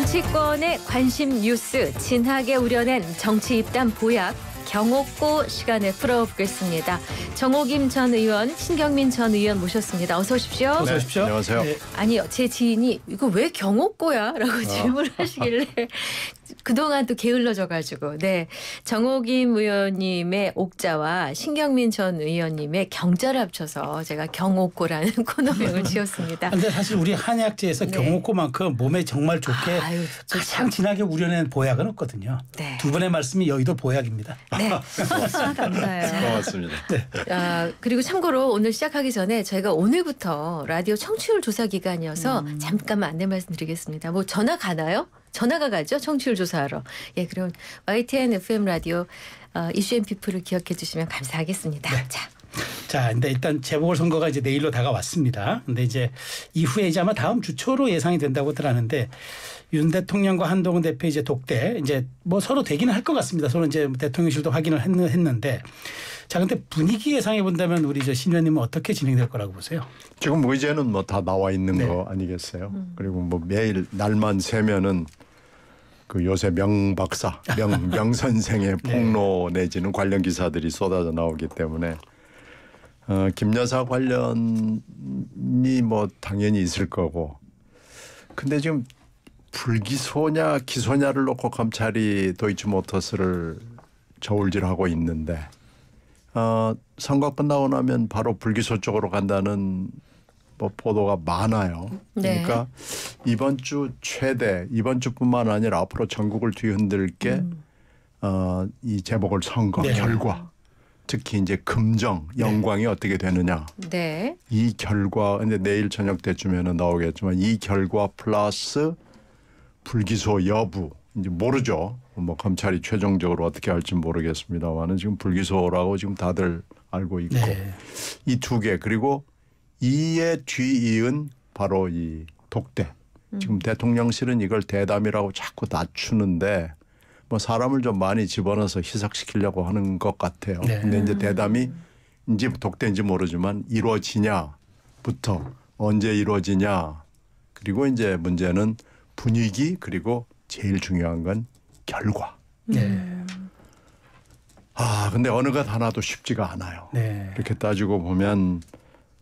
정치권의 관심 뉴스 진하게 우려낸 정치 입단 보약 경옥고 시간에 풀어보겠습니다. 정호김 전 의원, 신경민 전 의원 모셨습니다. 어서 오십시오. 어서 오십시오. 네, 안녕하세요. 네. 아니요, 제 지인이 이거 왜 경옥고야? 라고 질문을 하시길래 그동안 또 게을러져가지고 네, 정호김 의원님의 옥자와 신경민 전 의원님의 경자를 합쳐서 제가 경옥고라는 코너명을 지었습니다. 그런데 사실 우리 한약재에서 네. 경옥고만큼 몸에 정말 좋게 가장 진하게 우려낸 보약은 없거든요. 네. 두 분의 말씀이 여의도 보약입니다. 네, 감사해요. 고맙습니다. 네. 그리고 참고로 오늘 시작하기 전에 저희가 오늘부터 라디오 청취율 조사 기간이어서 잠깐만 안내 말씀드리겠습니다. 뭐 전화 가나요? 전화가 가죠. 청취율 조사하러. 예, 그럼 YTN FM 라디오 이슈앤피플을 기억해 주시면 감사하겠습니다. 네. 자, 근데 일단 재보궐선거가 이제 내일로 다가왔습니다. 근데 이제 이후에 이제 아마 다음 주 초로 예상이 된다고들 하는데 윤 대통령과 한동훈 대표 이제 독대 이제 뭐 서로 되기는 할 것 같습니다. 서로 이제 대통령실도 확인을 했는데 자, 근데 분위기 예상해 본다면 우리 신 의원님은 어떻게 진행될 거라고 보세요? 지금 의제는 뭐 다 나와 있는 네. 거 아니겠어요? 그리고 뭐 매일 날만 새면은 그 요새 명박사, 명선생의 폭로 내지는 관련 기사들이 쏟아져 나오기 때문에 김 여사 관련이 뭐 당연히 있을 거고. 근데 지금 불기소냐 기소냐를 놓고 검찰이 도이치모터스를 저울질하고 있는데 선거 끝나고 나면 바로 불기소 쪽으로 간다는 뭐 보도가 많아요. 네. 그러니까 이번 주 최대 이번 주뿐만 아니라 앞으로 전국을 뒤흔들 게 이 재보궐선거 네. 결과. 특히 이제 금정 영광이 어떻게 되느냐. 네. 이 결과 근데 내일 저녁 때쯤에는 나오겠지만 이 결과 플러스 불기소 여부 이제 모르죠. 뭐 검찰이 최종적으로 어떻게 할지 모르겠습니다만은 지금 불기소라고 지금 다들 알고 있고 네. 이 두 개 그리고 이에 뒤이은 바로 이 독대. 지금 대통령실은 이걸 대담이라고 자꾸 낮추는데 뭐 사람을 좀 많이 집어넣어서 희석시키려고 하는 것 같아요. 네. 근데 이제 대담이 이제 독대인지 모르지만 이루어지냐부터 언제 이루어지냐 그리고 이제 문제는 분위기 그리고 제일 중요한 건 결과. 네. 근데 어느 것 하나도 쉽지가 않아요. 네. 이렇게 따지고 보면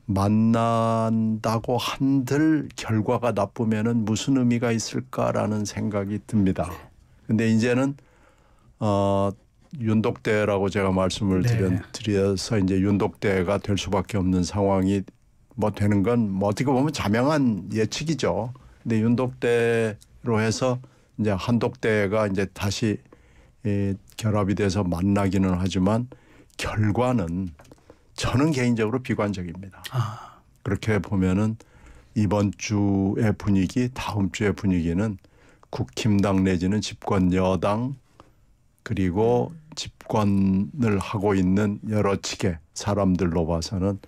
만난다고 한들 결과가 나쁘면은 무슨 의미가 있을까라는 생각이 듭니다. 근데 이제는 윤독대라고 제가 말씀을 드려서 이제 윤독대가 될 수밖에 없는 상황이 뭐 되는 건 뭐 어떻게 보면 자명한 예측이죠. 근데 윤독대로 해서 이제 한독대가 이제 다시 결합이 돼서 만나기는 하지만 결과는 저는 개인적으로 비관적입니다. 그렇게 보면은 이번 주의 분위기, 다음 주의 분위기는 국힘당 내지는 집권 여당 그리고 집권을 하고 있는 여러 측의 사람들로 봐서는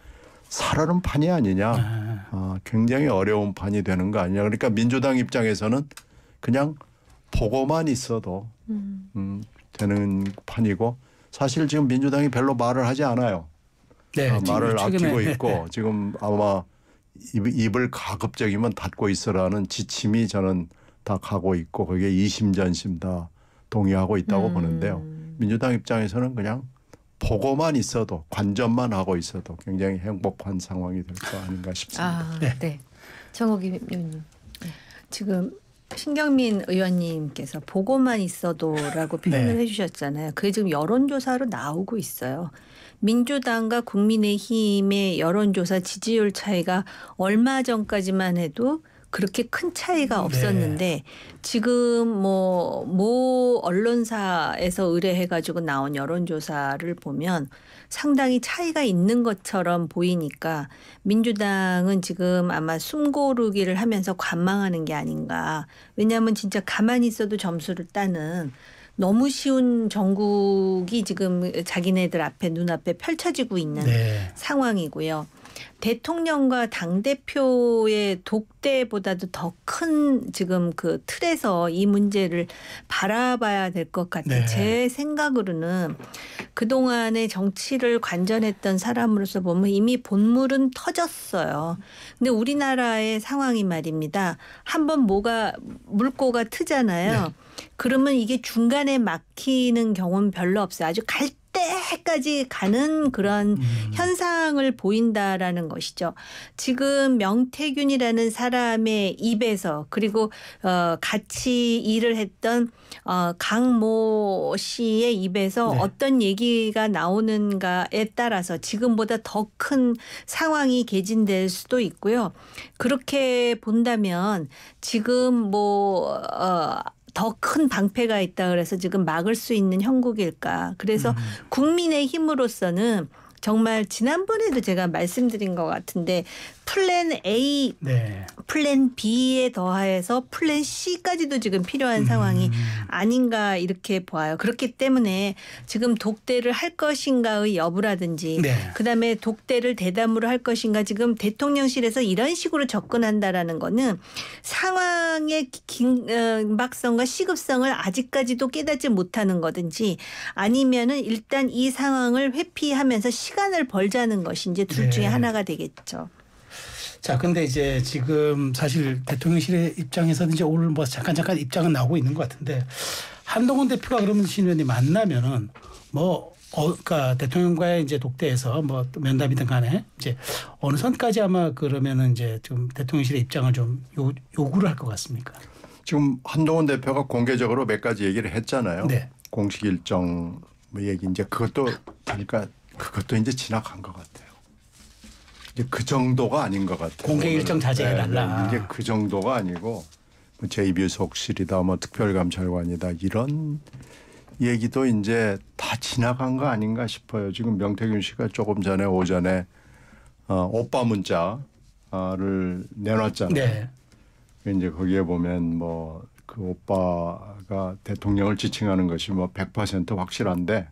살얼음 판이 아니냐. 굉장히 어려운 판이 되는 거 아니냐. 그러니까 민주당 입장에서는 그냥 보고만 있어도 되는 판이고 사실 지금 민주당이 별로 말을 하지 않아요. 네, 말을 아끼고 있고 지금 아마 입을 가급적이면 닫고 있으라는 지침이 저는 다 가고 있고 거기에 이심전심 다 동의하고 있다고 보는데요. 민주당 입장에서는 그냥 보고만 있어도 관전만 하고 있어도 굉장히 행복한 상황이 될 거 아닌가 싶습니다. 네. 정호김 의원님. 지금 신경민 의원님께서 보고만 있어도라고 표현을 해주셨잖아요. 그게 지금 여론조사로 나오고 있어요. 민주당과 국민의힘의 여론조사 지지율 차이가 얼마 전까지만 해도 그렇게 큰 차이가 없었는데 지금 모 언론사에서 의뢰해가지고 나온 여론조사를 보면 상당히 차이가 있는 것처럼 보이니까 민주당은 지금 아마 숨고르기를 하면서 관망하는 게 아닌가. 왜냐하면 진짜 가만히 있어도 점수를 따는 너무 쉬운 전국이 지금 자기네들 앞에 눈앞에 펼쳐지고 있는 상황이고요. 대통령과 당대표의 독대보다도 더 큰 지금 그 틀에서 이 문제를 바라봐야 될 것 같아요. 제 생각으로는 그동안의 정치를 관전했던 사람으로서 보면 이미 본물은 터졌어요. 근데 우리나라의 상황이 말입니다. 한번 물꼬가 트잖아요. 네. 그러면 이게 중간에 막히는 경우는 별로 없어요. 아주 갈 때까지 가는 그런 현상을 보인다라는 것이죠. 지금 명태균이라는 사람의 입에서 그리고 같이 일을 했던 강모 씨의 입에서 네. 어떤 얘기가 나오는가에 따라서 지금보다 더 큰 상황이 개진될 수도 있고요. 그렇게 본다면 지금 더 큰 방패가 있다 그래서 지금 막을 수 있는 형국일까. 그래서 국민의 힘으로서는 정말 지난번에도 제가 말씀드린 것 같은데 플랜 A, 네. 플랜 B에 더해서 플랜 C까지도 지금 필요한 상황이 아닌가 이렇게 보아요. 그렇기 때문에 지금 독대를 할 것인가의 여부라든지 네. 그다음에 독대를 대담으로 할 것인가 지금 대통령실에서 이런 식으로 접근한다라는 거는 상황의 긴박성과 시급성을 아직까지도 깨닫지 못하는 거든지 아니면은 일단 이 상황을 회피하면서 시간을 벌자는 것이 이제 둘 중에 네. 하나가 되겠죠. 자, 근데 이제 지금 사실 대통령실의 입장에서는 이제 오늘 뭐 잠깐 입장은 나오고 있는 것 같은데 한동훈 대표가 그러면 신 의원님 만나면은 그러니까 대통령과의 이제 독대에서 뭐 면담이든 간에 이제 어느 선까지 아마 그러면은 이제 좀 대통령실의 입장을 좀 요구를 할 것 같습니까? 지금 한동훈 대표가 공개적으로 몇 가지 얘기를 했잖아요. 네. 공식 일정 뭐 얘기 이제 그것도 그러니까 그것도 이제 지나간 것 같아요. 이제 그 정도가 아닌 것 같아요. 공개 일정 자제해달라. 네, 이게 그 정도가 아니고 뭐 제2비서실이다, 뭐 특별감찰관이다 이런 얘기도 이제 다 지나간 거 아닌가 싶어요. 지금 명태균 씨가 조금 전에 오전에 오빠 문자를 내놨잖아요. 네. 이제 거기에 보면 뭐 그 오빠가 대통령을 지칭하는 것이 뭐 100% 확실한데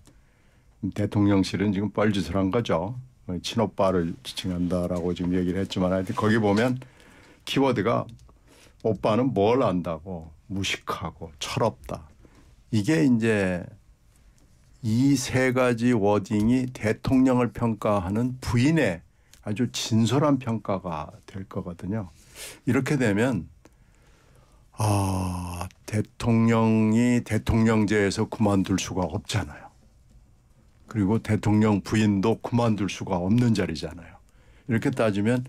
대통령실은 지금 뻘짓을 한 거죠. 친오빠를 지칭한다라고 지금 얘기를 했지만 하여튼 거기 보면 키워드가 오빠는 뭘 안다고 무식하고 철없다. 이게 이제 이 세 가지 워딩이 대통령을 평가하는 부인의 아주 진솔한 평가가 될 거거든요. 이렇게 되면 대통령이 대통령제에서 그만둘 수가 없잖아요. 그리고 대통령 부인도 그만둘 수가 없는 자리잖아요. 이렇게 따지면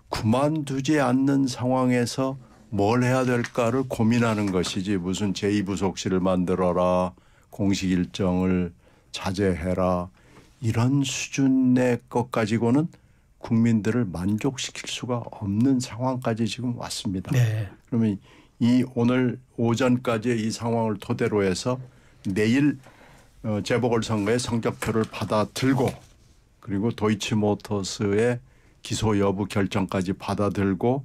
그만두지 않는 상황에서 뭘 해야 될까를 고민하는 것이지 무슨 제2부속실을 만들어라, 공식 일정을 자제해라 이런 수준의 것 가지고는 국민들을 만족시킬 수가 없는 상황까지 지금 왔습니다. 네. 그러면 이 오늘 오전까지의 이 상황을 토대로 해서 내일 재보궐선거의 성적표를 받아들고 그리고 도이치모터스의 기소 여부 결정까지 받아들고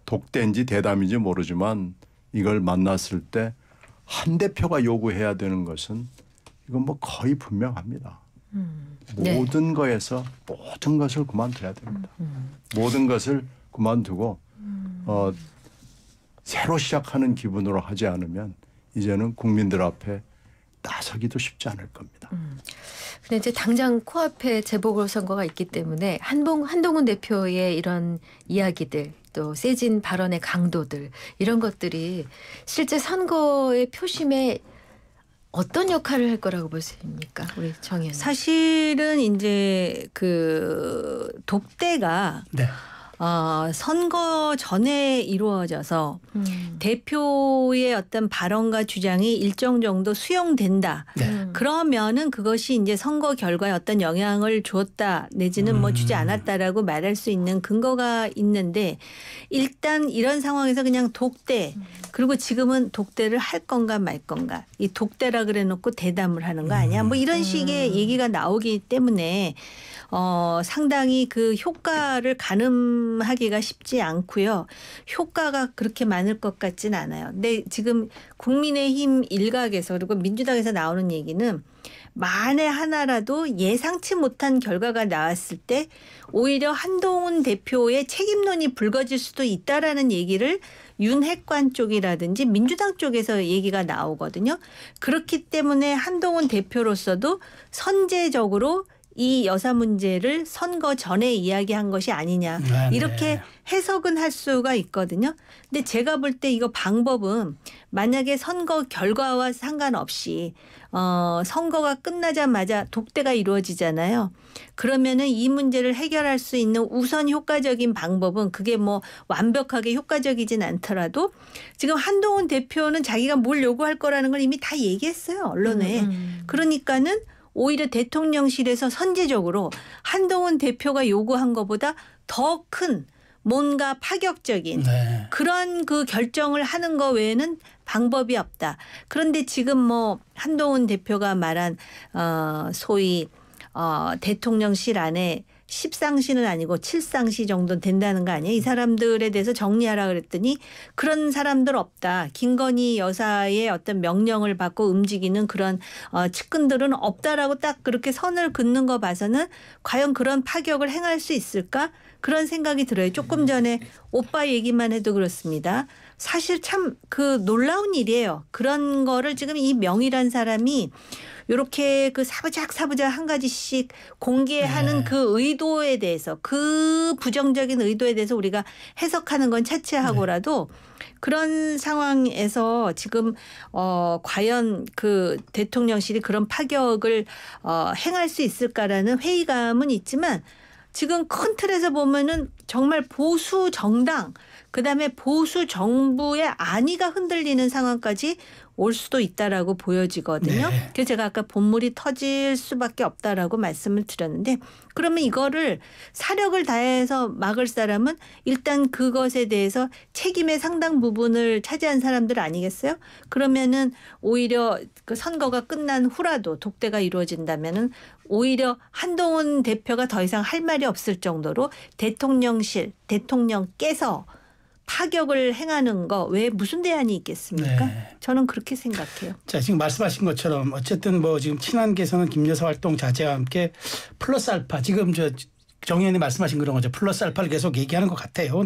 독대인지 대담인지 모르지만 이걸 만났을 때 한 대표가 요구해야 되는 것은 이건 뭐 거의 분명합니다. 네. 모든 거에서 모든 것을 그만둬야 됩니다. 모든 것을 그만두고 새로 시작하는 기분으로 하지 않으면 이제는 국민들 앞에 나서기도 쉽지 않을 겁니다. 근데 이제 당장 코앞에 재보궐선거가 있기 때문에 한동훈 대표의 이런 이야기들 또 세진 발언의 강도들 이런 것들이 실제 선거의 표심에 어떤 역할을 할 거라고 보십니까? 우리 정 의원님. 사실은 이제 그 독대가 네. 선거 전에 이루어져서 대표의 어떤 발언과 주장이 일정 정도 수용된다. 네. 그러면은 그것이 이제 선거 결과에 어떤 영향을 주었다 내지는 뭐 주지 않았다라고 말할 수 있는 근거가 있는데 일단 이런 상황에서 그냥 독대 그리고 지금은 독대를 할 건가 말 건가 이 독대라 그래 놓고 대담을 하는 거 아니야 뭐 이런 식의 얘기가 나오기 때문에 상당히 그 효과를 가늠하기가 쉽지 않고요. 효과가 그렇게 많을 것 같진 않아요. 근데 지금 국민의힘 일각에서 그리고 민주당에서 나오는 얘기는 만에 하나라도 예상치 못한 결과가 나왔을 때 오히려 한동훈 대표의 책임론이 불거질 수도 있다라는 얘기를 윤핵관 쪽이라든지 민주당 쪽에서 얘기가 나오거든요. 그렇기 때문에 한동훈 대표로서도 선제적으로 이 여사 문제를 선거 전에 이야기한 것이 아니냐 이렇게 해석은 할 수가 있거든요. 근데 제가 볼 때 이거 방법은 만약에 선거 결과와 상관없이 선거가 끝나자마자 독대가 이루어지잖아요. 그러면은 이 문제를 해결할 수 있는 우선 효과적인 방법은 그게 뭐 완벽하게 효과적이진 않더라도 지금 한동훈 대표는 자기가 뭘 요구할 거라는 걸 이미 다 얘기했어요. 언론에. 그러니까는 오히려 대통령실에서 선제적으로 한동훈 대표가 요구한 것보다 더 큰 뭔가 파격적인 그런 그 결정을 하는 거 외에는 방법이 없다. 그런데 지금 뭐 한동훈 대표가 말한 소위 대통령실 안에 10상시는 아니고 7상시 정도 된다는 거 아니에요. 이 사람들에 대해서 정리하라 그랬더니 그런 사람들 없다. 김건희 여사의 어떤 명령을 받고 움직이는 그런 측근들은 없다라고 딱 그렇게 선을 긋는 거 봐서는 과연 그런 파격을 행할 수 있을까? 그런 생각이 들어요. 조금 전에 오빠 얘기만 해도 그렇습니다. 사실 참 그 놀라운 일이에요. 그런 거를 지금 이 명의란 사람이 이렇게 그 사부작 한 가지씩 공개하는 그 의도에 대해서 그 부정적인 의도에 대해서 우리가 해석하는 건 차치하고라도 그런 상황에서 지금 과연 그 대통령실이 그런 파격을 행할 수 있을까라는 회의감은 있지만 지금 큰 틀에서 보면은 정말 보수 정당 그다음에 보수 정부의 안위가 흔들리는 상황까지 올 수도 있다라고 보여지거든요. 그래서 제가 아까 본물이 터질 수밖에 없다라고 말씀을 드렸는데 그러면 이거를 사력을 다해서 막을 사람은 일단 그것에 대해서 책임의 상당 부분을 차지한 사람들 아니겠어요? 그러면은 오히려 그 선거가 끝난 후라도 독대가 이루어진다면은 오히려 한동훈 대표가 더 이상 할 말이 없을 정도로 대통령실, 대통령께서 파격을 행하는 거 왜 무슨 대안이 있겠습니까? 저는 그렇게 생각해요. 자, 지금 말씀하신 것처럼 어쨌든 뭐 지금 친한계에서는 김여사 활동 자제와 함께 플러스 알파 지금 정 의원이 말씀하신 그런 거죠. 플러스 알파를 계속 얘기하는 것 같아요.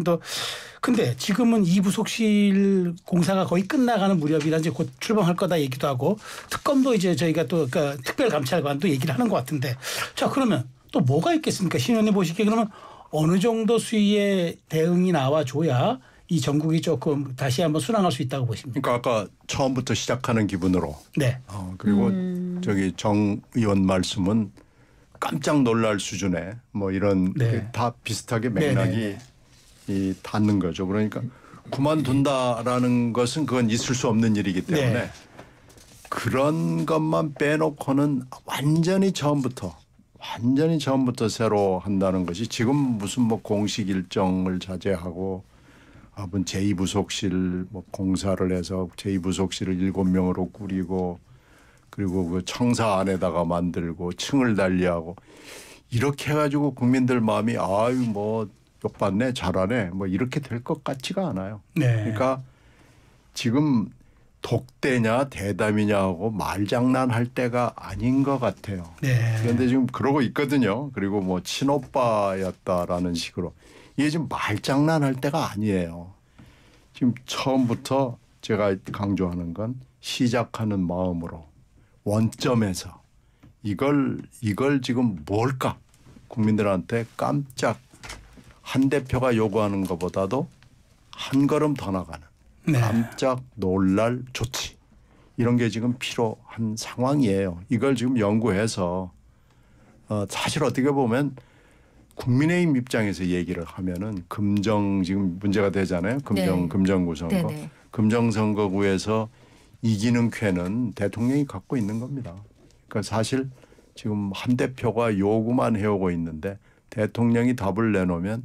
근데 지금은 이 부속실 공사가 거의 끝나가는 무렵이라 이제 곧 출범할 거다 얘기도 하고 특검도 이제 저희가 또 그러니까 특별감찰관도 얘기를 하는 것 같은데 자 그러면 또 뭐가 있겠습니까? 신 의원님 보시기에 그러면 어느 정도 수위의 대응이 나와줘야 이 전국이 조금 다시 한번 순항할 수 있다고 보십니까? 그러니까 아까 처음부터 시작하는 기분으로. 네. 그리고 저기 정 의원 말씀은 깜짝 놀랄 수준의 뭐 이런 다 비슷하게 맥락이 닿는 거죠. 그러니까 그만둔다라는 것은 그건 있을 수 없는 일이기 때문에 그런 것만 빼놓고는 완전히 처음부터 새로 한다는 것이 지금 무슨 뭐 공식 일정을 자제하고 제2부속실 뭐 공사를 해서 제2부속실을 7명으로 꾸리고 그리고 그 청사 안에다가 만들고 층을 달리하고 이렇게 해가지고 국민들 마음이 아유 뭐 욕받네 잘하네 뭐 이렇게 될 것 같지가 않아요. 그러니까 지금 독대냐 대담이냐 하고 말장난할 때가 아닌 것 같아요. 그런데 지금 그러고 있거든요. 그리고 뭐 친오빠였다라는 식으로. 이게 지금 말장난할 때가 아니에요. 지금 처음부터 제가 강조하는 건 시작하는 마음으로 원점에서 이걸 지금 뭘까 국민들한테 깜짝 한 대표가 요구하는 것보다도 한 걸음 더 나가는 깜짝 놀랄 조치 이런 게 지금 필요한 상황이에요. 이걸 지금 연구해서 사실 어떻게 보면 국민의힘 입장에서 얘기를 하면은 금정 지금 문제가 되잖아요. 금정구 선거. 금정선거구에서 이기는 쾌는 대통령이 갖고 있는 겁니다. 그러니까 사실 지금 한 대표가 요구만 해오고 있는데 대통령이 답을 내놓으면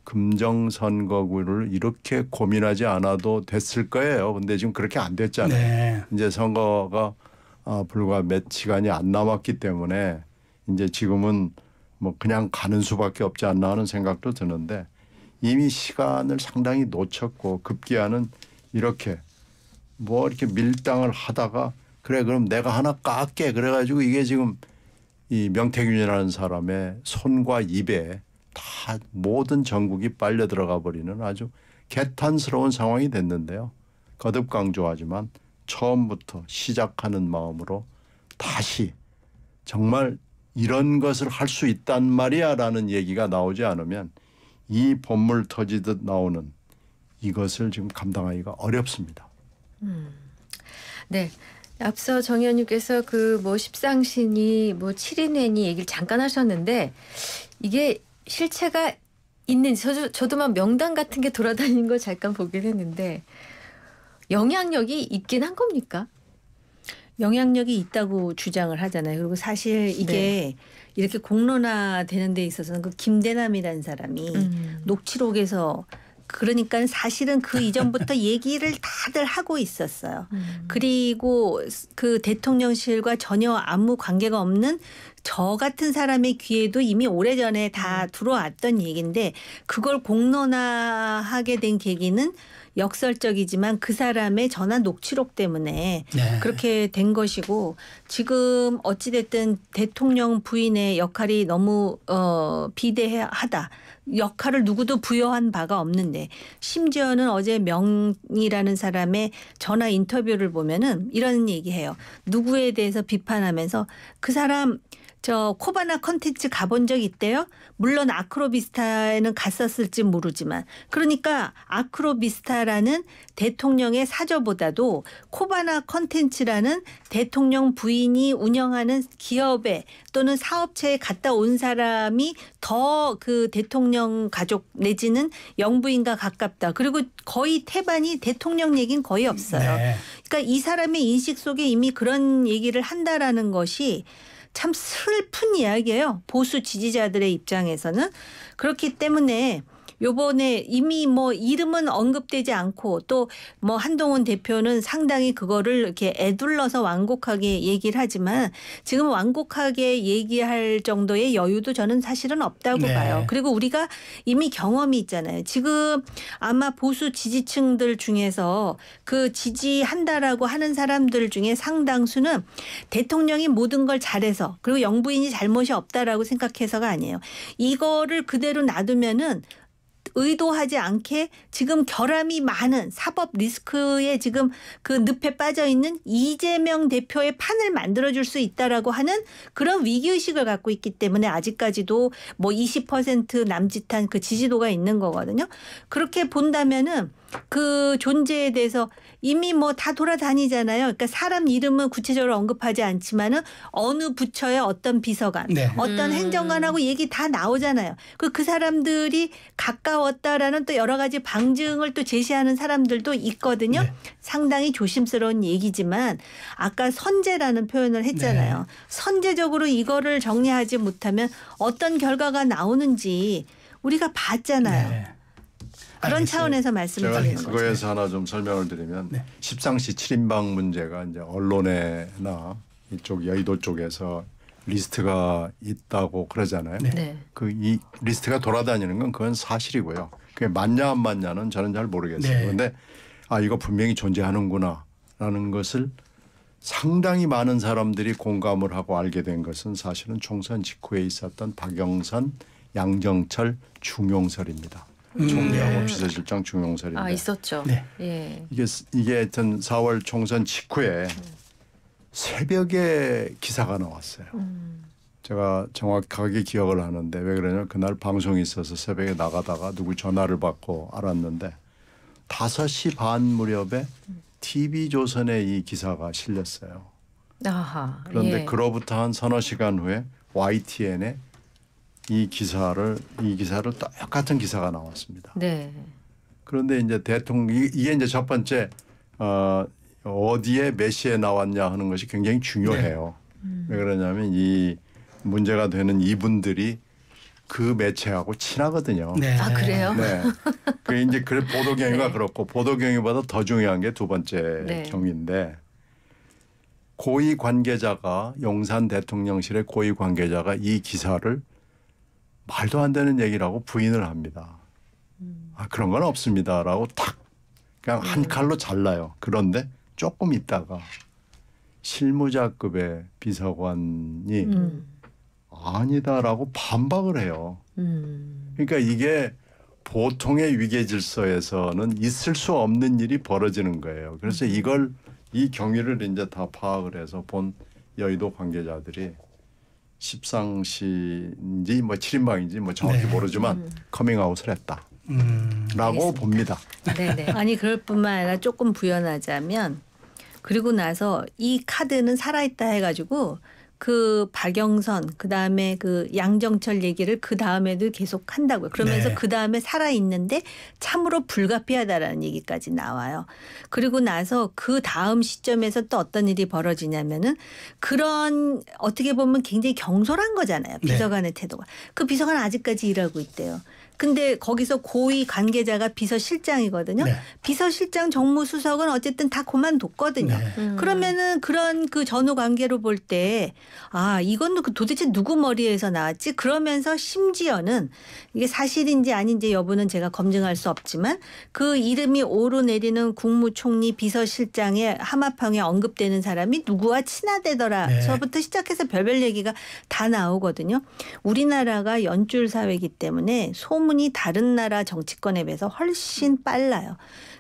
금정선거구를 이렇게 고민하지 않아도 됐을 거예요. 그런데 지금 그렇게 안 됐잖아요. 이제 선거가 불과 몇 시간이 안 남았기 때문에 이제 지금은 뭐 그냥 가는 수밖에 없지 않나 하는 생각도 드는데 이미 시간을 상당히 놓쳤고 급기야는 이렇게 뭐 이렇게 밀당을 하다가 그래 그럼 내가 하나 깎게 그래가지고 이게 지금 이 명태균이라는 사람의 손과 입에 다 모든 전국이 빨려 들어가 버리는 아주 개탄스러운 상황이 됐는데요. 거듭 강조하지만 처음부터 시작하는 마음으로 다시 정말 이런 것을 할 수 있단 말이야라는 얘기가 나오지 않으면 이 본물 터지듯 나오는 이것을 지금 감당하기가 어렵습니다. 네. 앞서 정 의원님께서 그 뭐 십상신이 뭐 7인회니 얘기를 잠깐 하셨는데 이게 실체가 있는지 저도 막 명단 같은 게 돌아다니는 걸 잠깐 보긴 했는데 영향력이 있긴 한 겁니까? 영향력이 있다고 주장을 하잖아요. 그리고 사실 이게 이렇게 공론화되는 데 있어서는 그 김대남이라는 사람이 녹취록에서 그러니까 사실은 그 이전부터 얘기를 다들 하고 있었어요. 그리고 그 대통령실과 전혀 아무 관계가 없는 저 같은 사람의 귀에도 이미 오래전에 다 들어왔던 얘기인데 그걸 공론화하게 된 계기는 역설적이지만 그 사람의 전화 녹취록 때문에 네. 그렇게 된 것이고 지금 어찌됐든 대통령 부인의 역할이 너무 비대하다. 역할을 누구도 부여한 바가 없는데 심지어는 어제 명이라는 사람의 전화 인터뷰를 보면은 이런 얘기해요. 누구에 대해서 비판하면서 그 사람 저 코바나 컨텐츠 가본 적 있대요. 물론 아크로비스타에는 갔었을지 모르지만 그러니까 아크로비스타라는 대통령의 사저보다도 코바나 컨텐츠라는 대통령 부인이 운영하는 기업에 또는 사업체에 갔다 온 사람이 더 그 대통령 가족 내지는 영부인과 가깝다. 그리고 거의 태반이 대통령 얘기는 거의 없어요. 네. 그러니까 이 사람의 인식 속에 이미 그런 얘기를 한다라는 것이 참 슬픈 이야기예요. 보수 지지자들의 입장에서는. 그렇기 때문에 요번에 이미 뭐 이름은 언급되지 않고 또 뭐 한동훈 대표는 상당히 그거를 이렇게 애둘러서 완곡하게 얘기를 하지만 지금 완곡하게 얘기할 정도의 여유도 저는 사실은 없다고 네. 봐요. 그리고 우리가 이미 경험이 있잖아요. 지금 아마 보수 지지층들 중에서 그 지지한다라고 하는 사람들 중에 상당수는 대통령이 모든 걸 잘해서 그리고 영부인이 잘못이 없다라고 생각해서가 아니에요. 이거를 그대로 놔두면은 의도하지 않게 지금 결함이 많은 사법 리스크에 지금 그 늪에 빠져 있는 이재명 대표의 판을 만들어줄 수 있다라고 하는 그런 위기의식을 갖고 있기 때문에 아직까지도 뭐 20% 남짓한 그 지지도가 있는 거거든요. 그렇게 본다면은 그 존재에 대해서 이미 뭐 다 돌아다니잖아요. 그러니까 사람 이름은 구체적으로 언급하지 않지만은 어느 부처의 어떤 비서관, 네. 어떤 행정관하고 얘기 다 나오잖아요. 그 사람들이 가까웠다라는 또 여러 가지 방증을 또 제시하는 사람들도 있거든요. 네. 상당히 조심스러운 얘기지만 아까 선제라는 표현을 했잖아요. 네. 선제적으로 이거를 정리하지 못하면 어떤 결과가 나오는지 우리가 봤잖아요. 네. 그런 알겠어요. 차원에서 말씀을 제가 드리는 거죠. 그거에서 하나 좀 설명을 드리면 네. 십상시 7인방 문제가 이제 언론에나 이쪽 여의도 쪽에서 리스트가 있다고 그러잖아요. 네. 네. 그 이 리스트가 돌아다니는 건 그건 사실이고요. 그게 맞냐 안 맞냐는 저는 잘 모르겠어요. 네. 그런데 아 이거 분명히 존재하는구나라는 것을 상당히 많은 사람들이 공감을 하고 알게 된 것은 사실은 총선 직후에 있었던 박영선, 양정철 중용설입니다. 총리하고 네. 비서실장 중용설인데 아 있었죠. 네. 예. 이게 하여튼 4월 총선 직후에 새벽에 기사가 나왔어요. 제가 정확하게 기억을 하는데 왜 그러냐면 그날 방송이 있어서 새벽에 나가다가 누구 전화를 받고 알았는데 5시 반 무렵에 TV조선에 이 기사가 실렸어요. 아하. 그런데 예. 그로부터 한 서너 시간 후에 YTN에 이 기사를 똑같은 기사가 나왔습니다. 네. 그런데 이제 대통령 이게 이제 첫 번째 어디에 몇 시에 나왔냐 하는 것이 굉장히 중요해요. 왜 그러냐면 이 문제가 되는 이분들이 그 매체하고 친하거든요. 네. 아 그래요? 네. 그 이제 그 보도 경위가 네. 그렇고 보도 경위보다 더 중요한 게 두 번째 네. 경위인데 고위 관계자가 용산 대통령실의 고위 관계자가 이 기사를 말도 안 되는 얘기라고 부인을 합니다. 아, 그런 건 없습니다라고 탁 그냥 한 칼로 잘라요. 그런데 조금 있다가 실무자급의 비서관이 아니다라고 반박을 해요. 그러니까 이게 보통의 위계 질서에서는 있을 수 없는 일이 벌어지는 거예요. 그래서 이 경위를 이제 다 파악을 해서 본 여의도 관계자들이 십상시인지 뭐 7인방인지 뭐 정확히 네. 모르지만 커밍아웃을 했다라고 봅니다. 네네. 아니 그럴 뿐만 아니라 조금 부연하자면 그리고 나서 이 카드는 살아있다 해가지고 그 박영선 그다음에 그 양정철 얘기를 그다음에도 계속 한다고요. 그러면서 네. 그다음에 살아있는데 참으로 불가피하다라는 얘기까지 나와요. 그리고 나서 그 다음 시점에서 또 어떤 일이 벌어지냐면은 그런 어떻게 보면 굉장히 경솔한 거잖아요. 비서관의 태도가. 그 비서관은 아직까지 일하고 있대요. 근데 거기서 고위 관계자가 비서실장이거든요. 네. 비서실장 정무수석은 어쨌든 다 그만뒀거든요. 네. 그러면은 그런 그 전후 관계로 볼 때 이건 도대체 누구 머리에서 나왔지? 그러면서 심지어는 이게 사실인지 아닌지 여부는 제가 검증할 수 없지만 그 이름이 오르내리는 국무총리 비서실장의 하마평에 언급되는 사람이 누구와 친하대더라. 네. 저부터 시작해서 별별 얘기가 다 나오거든요. 우리나라가 연줄 사회이기 때문에 소문이 다른 나라 정치권에 비해서 훨씬 빨라요.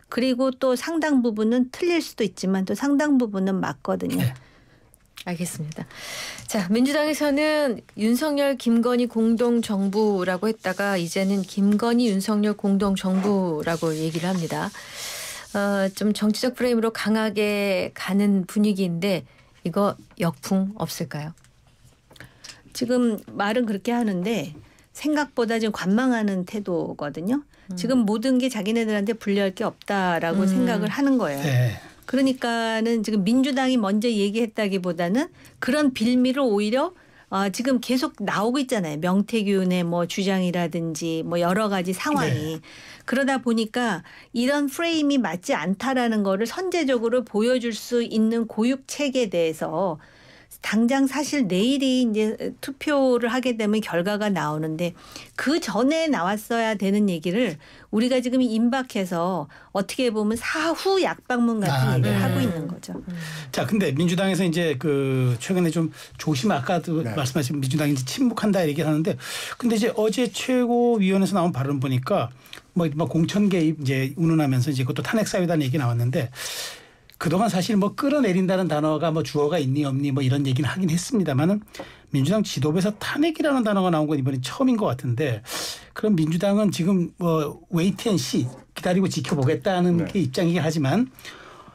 그리고 또 상당 부분은 틀릴 수도 있지만 또 상당 부분은 맞거든요. 네. 알겠습니다. 자, 민주당에서는 윤석열 김건희 공동정부라고 했다가 이제는 김건희 윤석열 공동정부라고 얘기를 합니다. 좀 정치적 프레임으로 강하게 가는 분위기인데 이거 역풍 없을까요? 지금 말은 그렇게 하는데 생각보다 지금 관망하는 태도거든요. 지금 모든 게 자기네들한테 불리할 게 없다라고 생각을 하는 거예요. 네. 그러니까는 지금 민주당이 먼저 얘기했다기보다는 그런 빌미를 오히려 지금 계속 나오고 있잖아요. 명태균의 뭐 주장이라든지 뭐 여러 가지 상황이. 네. 그러다 보니까 이런 프레임이 맞지 않다라는 거를 선제적으로 보여줄 수 있는 고육책에 대해서 당장 사실 내일이 이제 투표를 하게 되면 결과가 나오는데 그 전에 나왔어야 되는 얘기를 우리가 지금 임박해서 어떻게 보면 사후 약방문 같은 얘기를 네. 하고 있는 거죠. 자, 근데 민주당에서 이제 그 최근에 좀 아까도 네. 말씀하신 민주당이 이제 침묵한다 얘기를 하는데 근데 이제 어제 최고위원회에서 나온 발언 보니까 뭐 공천 개입 이제 운운하면서 이제 그것도 탄핵 사유다는 얘기 나왔는데 그동안 사실 뭐 끌어내린다는 단어가 뭐 주어가 있니 없니 뭐 이런 얘기는 하긴 했습니다만은 민주당 지도부에서 탄핵이라는 단어가 나온 건 이번이 처음인 것 같은데 그럼 민주당은 지금 뭐 웨이트 앤 시 기다리고 지켜보겠다는 네. 게 입장이긴 하지만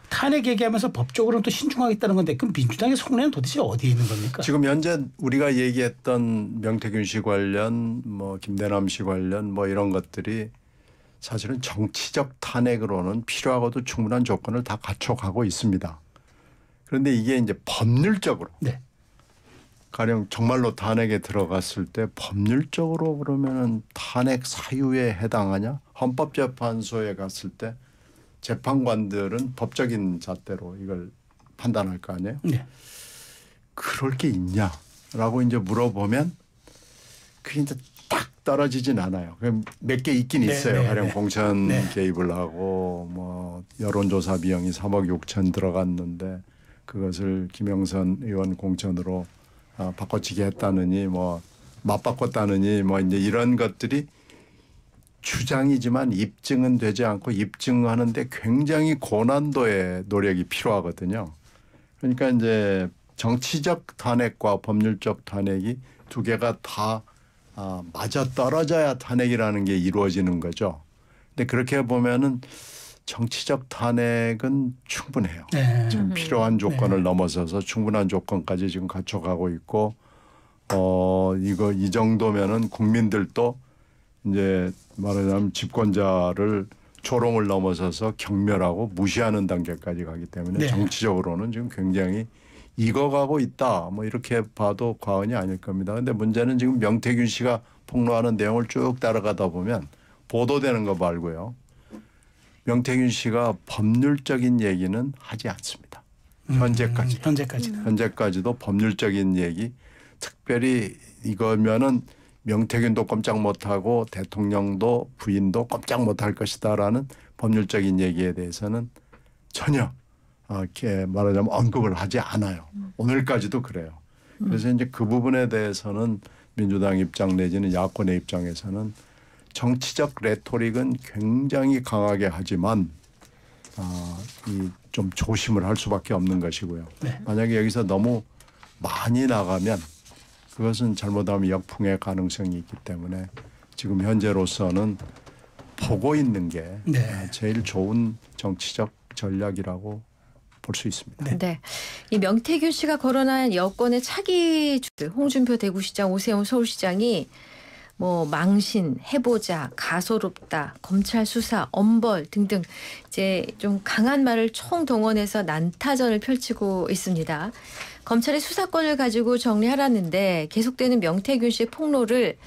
탄핵 얘기하면서 법적으로는 또 신중하겠다는 건데 그럼 민주당의 속내는 도대체 어디에 있는 겁니까? 지금 현재 우리가 얘기했던 명태균 씨 관련 뭐 김대남 씨 관련 뭐 이런 것들이 사실은 정치적 탄핵으로는 필요하고도 충분한 조건을 다 갖춰가고 있습니다. 그런데 이게 이제 법률적으로 네. 가령 정말로 탄핵에 들어갔을 때 법률적으로 그러면은 탄핵 사유에 해당하냐? 헌법재판소에 갔을 때 재판관들은 법적인 잣대로 이걸 판단할 거 아니에요? 네. 그럴 게 있냐라고 이제 물어보면 그게 이제 딱 떨어지진 않아요. 몇 개 있긴 네, 있어요. 네, 가령 네. 공천 네. 개입을 하고 뭐 여론조사 비용이 3억 6천 들어갔는데 그것을 김영선 의원 공천으로 바꿔치기 했다느니 뭐 맞바꿨다느니 뭐 이제 이런 것들이 주장이지만 입증은 되지 않고 입증하는데 굉장히 고난도의 노력이 필요하거든요. 그러니까 이제 정치적 탄핵과 법률적 탄핵이 두 개가 다 맞아 떨어져야 탄핵이라는 게 이루어지는 거죠. 근데 그렇게 보면은 정치적 탄핵은 충분해요. 네. 지금 필요한 조건을 넘어서서 충분한 조건까지 지금 갖춰가고 있고 이 정도면은 국민들도 이제 말하자면 집권자를 조롱을 넘어서서 경멸하고 무시하는 단계까지 가기 때문에 네. 정치적으로는 지금 굉장히 익어가고 있다. 뭐 이렇게 봐도 과언이 아닐 겁니다. 그런데 문제는 지금 명태균 씨가 폭로하는 내용을 쭉 따라가다 보면 보도되는 거 말고요. 명태균 씨가 법률적인 얘기는 하지 않습니다. 현재까지도 법률적인 얘기 특별히 이거면은 명태균도 꼼짝 못하고 대통령도 부인도 꼼짝 못할 것이다라는 법률적인 얘기에 대해서는 전혀 이렇게 말하자면 언급을 하지 않아요. 오늘까지도 그래요. 그래서 이제 그 부분에 대해서는 민주당 입장 내지는 야권의 입장에서는 정치적 레토릭은 굉장히 강하게 하지만 이 좀 조심을 할 수밖에 없는 것이고요. 네. 만약에 여기서 너무 많이 나가면 그것은 잘못하면 역풍의 가능성이 있기 때문에 지금 현재로서는 보고 있는 게 네. 제일 좋은 정치적 전략이라고 볼 수 있습니다. 네. 이 명태균 씨가 거론한 여권의 차기 홍준표 대구시장, 오세훈 서울시장이 뭐 망신, 해보자, 가소롭다, 검찰 수사, 엄벌 등등 이제 좀 강한 말을 총동원해서 난타전을 펼치고 있습니다. 검찰의 수사권을 가지고 정리하라는데 계속되는 명태균 씨의 폭로를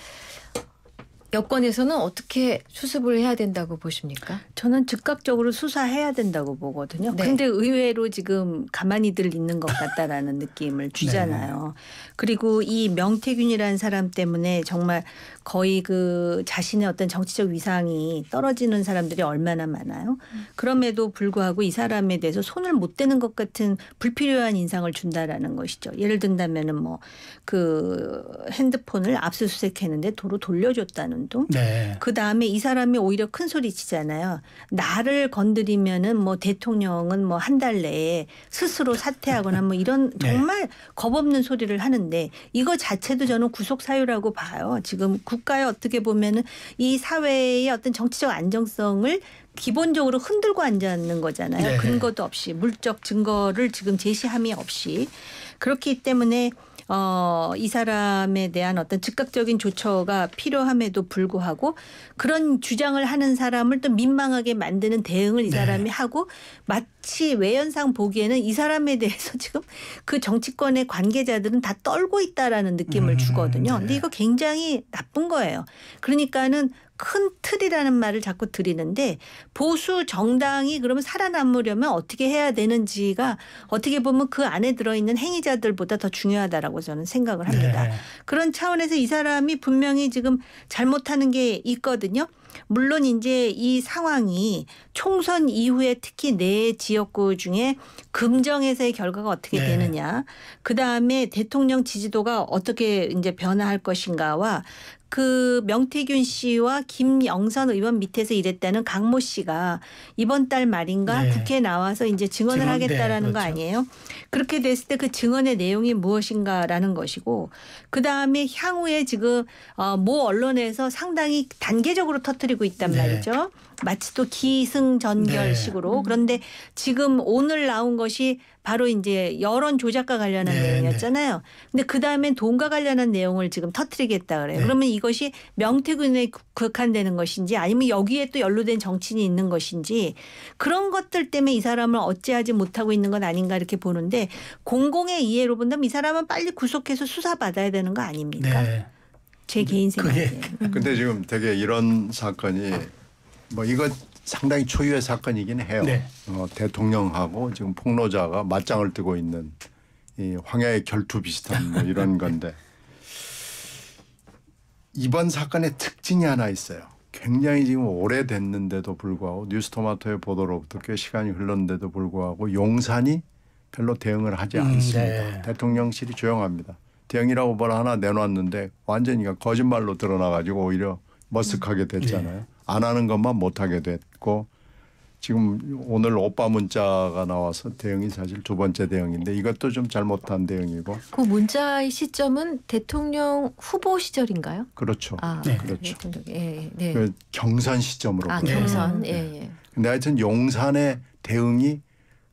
여권에서는 어떻게 수습을 해야 된다고 보십니까? 저는 즉각적으로 수사해야 된다고 보거든요. 네. 근데 의외로 지금 가만히들 있는 것 같다라는 느낌을 주잖아요. 그리고 이 명태균이라는 사람 때문에 정말 거의 그 자신의 어떤 정치적 위상이 떨어지는 사람들이 얼마나 많아요. 그럼에도 불구하고 이 사람에 대해서 손을 못 대는 것 같은 불필요한 인상을 준다라는 것이죠. 예를 든다면은 뭐 그 핸드폰을 압수수색했는데 도로 돌려줬다는 둥. 네. 그 다음에 이 사람이 오히려 큰 소리 치잖아요. 나를 건드리면은 뭐 대통령은 뭐 한 달 내에 스스로 사퇴하거나 뭐 이런 정말 겁없는 소리를 하는데 이거 자체도 저는 구속 사유라고 봐요. 지금 국가에 어떻게 보면은 이 사회의 어떤 정치적 안정성을 기본적으로 흔들고 앉아있는 거잖아요. 네. 근거도 없이 물적 증거를 지금 제시함이 없이 그렇기 때문에 이 사람에 대한 어떤 즉각적인 조처가 필요함에도 불구하고 그런 주장을 하는 사람을 또 민망하게 만드는 대응을 이 사람이 하고 마치 외연상 보기에는 이 사람에 대해서 지금 그 정치권의 관계자들은 다 떨고 있다라는 느낌을 주거든요. 근데 이거 굉장히 나쁜 거예요. 그러니까는 큰 틀이라는 말을 자꾸 드리는데 보수 정당이 그러면 살아남으려면 어떻게 해야 되는지가 어떻게 보면 그 안에 들어있는 행위자들보다 더 중요하다라고 저는 생각을 합니다. 네. 그런 차원에서 이 사람이 분명히 지금 잘못하는 게 있거든요. 물론 이제 이 상황이 총선 이후에 특히 내 지역구 중에 금정에서의 결과가 어떻게 되느냐. 그다음에 대통령 지지도가 어떻게 이제 변화할 것인가와 그 명태균 씨와 김영선 의원 밑에서 일했다는 강모 씨가 이번 달 말인가 국회에 나와서 이제 증언을 하겠다라는 거 아니에요? 그렇게 됐을 때 그 증언의 내용이 무엇인가라는 것이고 그다음에 향후에 지금 모 언론에서 상당히 단계적으로 터뜨리고 있단 말이죠. 마치 또 기승전결식으로. 그런데 지금 오늘 나온 것이 바로 이제 여론 조작과 관련한 내용이었잖아요. 근데 그다음엔 돈과 관련한 내용을 지금 터뜨리겠다 그래요. 그러면 이것이 명태균에 국한되는 것인지 아니면 여기에 또 연루된 정치인이 있는 것인지 그런 것들 때문에 이 사람을 어찌하지 못하고 있는 건 아닌가 이렇게 보는데 공공의 이해로 본다면 이 사람은 빨리 구속해서 수사받아야 되는 거 아닙니까? 제 개인 생각이에요. 근데 지금 되게 이런 사건이 뭐 이거 상당히 초유의 사건이긴 해요. 대통령하고 지금 폭로자가 맞짱을 뜨고 있는 이 황야의 결투 비슷한 뭐 이런 건데 이번 사건의 특징이 하나 있어요. 굉장히 지금 오래됐는데도 불구하고 뉴스토마토의 보도로부터 꽤 시간이 흘렀는데도 불구하고 용산이 별로 대응을 하지 않습니다. 대통령실이 조용합니다. 대응이라고 뭘 하나 내놨는데 완전히 거짓말로 드러나가지고 오히려 머쓱하게 됐잖아요. 안 하는 것만 못하게 됐고 지금 오늘 오빠 문자가 나와서 대응이 사실 두 번째 대응인데 이것도 좀 잘못한 대응이고. 그 문자의 시점은 대통령 후보 시절인가요? 그렇죠. 그렇죠. 그 경선 시점으로. 경선. 근데 하여튼 용산의 대응이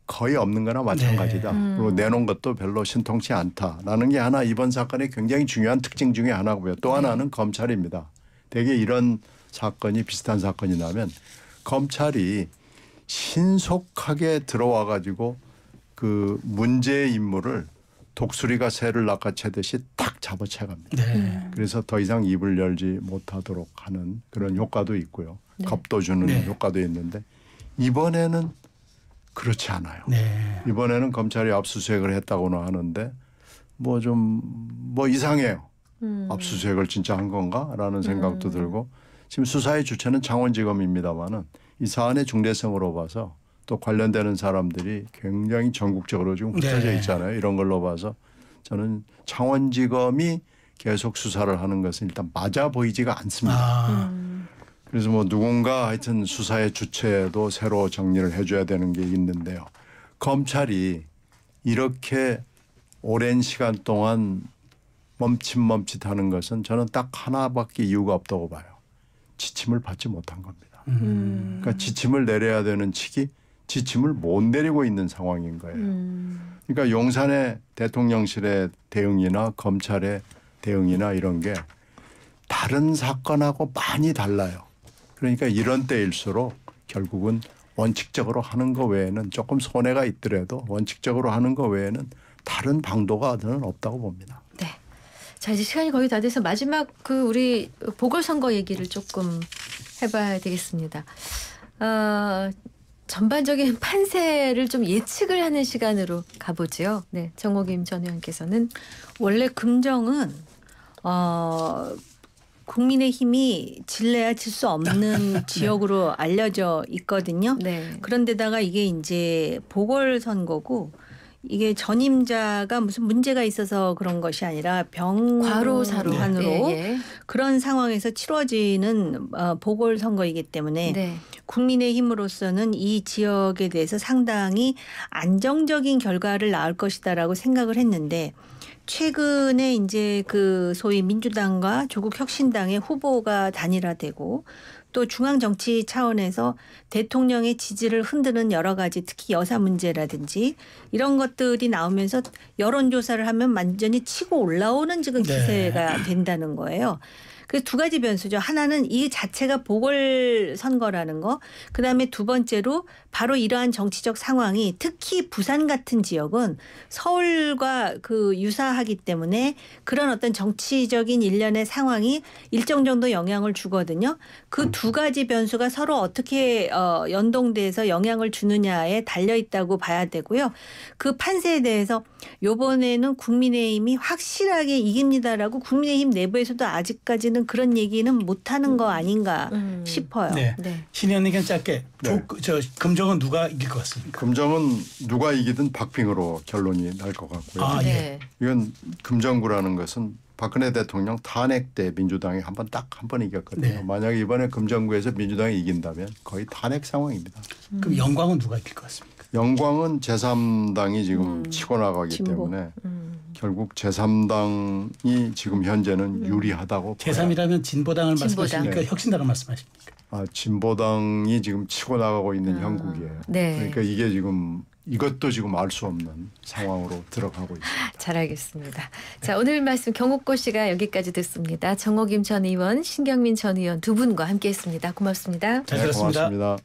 거의 없는 거나 마찬가지다. 그리고 내놓은 것도 별로 신통치 않다라는 게 하나 이번 사건의 굉장히 중요한 특징 중에 하나고요. 또 하나는 검찰입니다. 되게 이런 사건이 비슷한 사건이 나면 검찰이 신속하게 들어와 가지고 그 문제의 인물을 독수리가 새를 낚아채듯이 딱 잡아채갑니다. 그래서 더 이상 입을 열지 못하도록 하는 그런 효과도 있고요. 겁도 주는 효과도 있는데 이번에는 그렇지 않아요. 이번에는 검찰이 압수수색을 했다고는 하는데 뭐 이상해요. 압수수색을 진짜 한 건가라는 생각도 들고 지금 수사의 주체는 창원지검입니다마는 이 사안의 중대성으로 봐서 또 관련되는 사람들이 굉장히 전국적으로 지금 흩어져 있잖아요. 이런 걸로 봐서 저는 창원지검이 계속 수사를 하는 것은 일단 맞아 보이지가 않습니다. 그래서 뭐 누군가 하여튼 수사의 주체도 새로 정리를 해줘야 되는 게 있는데요. 검찰이 이렇게 오랜 시간 동안 멈칫멈칫하는 것은 저는 딱 하나밖에 이유가 없다고 봐요. 지침을 받지 못한 겁니다. 그러니까 지침을 내려야 되는 측이 지침을 못 내리고 있는 상황인 거예요. 그러니까 용산의 대통령실의 대응이나 검찰의 대응이나 이런 게 다른 사건하고 많이 달라요. 그러니까 이런 때일수록 결국은 원칙적으로 하는 거 외에는 조금 손해가 있더라도 원칙적으로 하는 거 외에는 다른 방도가 저는 없다고 봅니다. 네. 자, 이제 시간이 거의 다 돼서 마지막 우리 보궐선거 얘기를 조금 해봐야 되겠습니다. 전반적인 판세를 좀 예측을 하는 시간으로 가보죠. 네, 정옥임 전 의원께서는 원래 금정은 국민의힘이 질래야 질 수 없는 지역으로 알려져 있거든요. 네. 그런데다가 이게 이제 보궐선거고 이게 전임자가 무슨 문제가 있어서 그런 것이 아니라 병과로사로환으로 예. 그런 상황에서 치러지는 보궐선거이기 때문에 네. 국민의힘으로서는 이 지역에 대해서 상당히 안정적인 결과를 낳을 것이다라고 생각을 했는데 최근에 이제 그 소위 민주당과 조국혁신당의 후보가 단일화되고 또 중앙정치 차원에서 대통령의 지지를 흔드는 여러 가지 특히 여사 문제라든지 이런 것들이 나오면서 여론조사를 하면 완전히 치고 올라오는 지금 기세가 된다는 거예요. 그래서 두 가지 변수죠. 하나는 이 자체가 보궐선거라는 거. 그다음에 두 번째로 바로 이러한 정치적 상황이 특히 부산 같은 지역은 서울과 유사하기 때문에 그런 어떤 정치적인 일련의 상황이 일정 정도 영향을 주거든요. 그 두 가지 변수가 서로 어떻게 연동돼서 영향을 주느냐에 달려 있다고 봐야 되고요. 그 판세에 대해서 이번에는 국민의힘이 확실하게 이깁니다라고 국민의힘 내부에서도 아직까지는 그런 얘기는 못하는 거 아닌가 싶어요. 네. 네. 신 의원님 짧게 네. 금정은 누가 이길 것 같습니까? 금정은 누가 이기든 박빙으로 결론이 날 것 같고요. 아, 네. 이건 금정구라는 것은 박근혜 대통령 탄핵 때 민주당이 한 번 이겼거든요. 네. 만약에 이번에 금정구에서 민주당이 이긴다면 거의 탄핵 상황입니다. 그럼 영광은 누가 이길 것 같습니까? 영광은 제3당이 지금 치고 나가기 진보. 때문에 결국 제3당이 지금 현재는 유리하다고 봐요. 제3이라면 진보당을 진보당. 말씀하십니까? 네. 혁신당을 말씀하십니까? 진보당이 지금 치고 나가고 있는 형국이에요. 네. 그러니까 이게 지금 이것도 지금 알 수 없는 상황으로 들어가고 있습니다. 잘 알겠습니다. 자, 오늘 말씀 경옥고시가 여기까지 듣습니다. 정옥임 전 의원, 신경민 전 의원 두 분과 함께했습니다. 고맙습니다. 잘 들었습니다. 고맙습니다.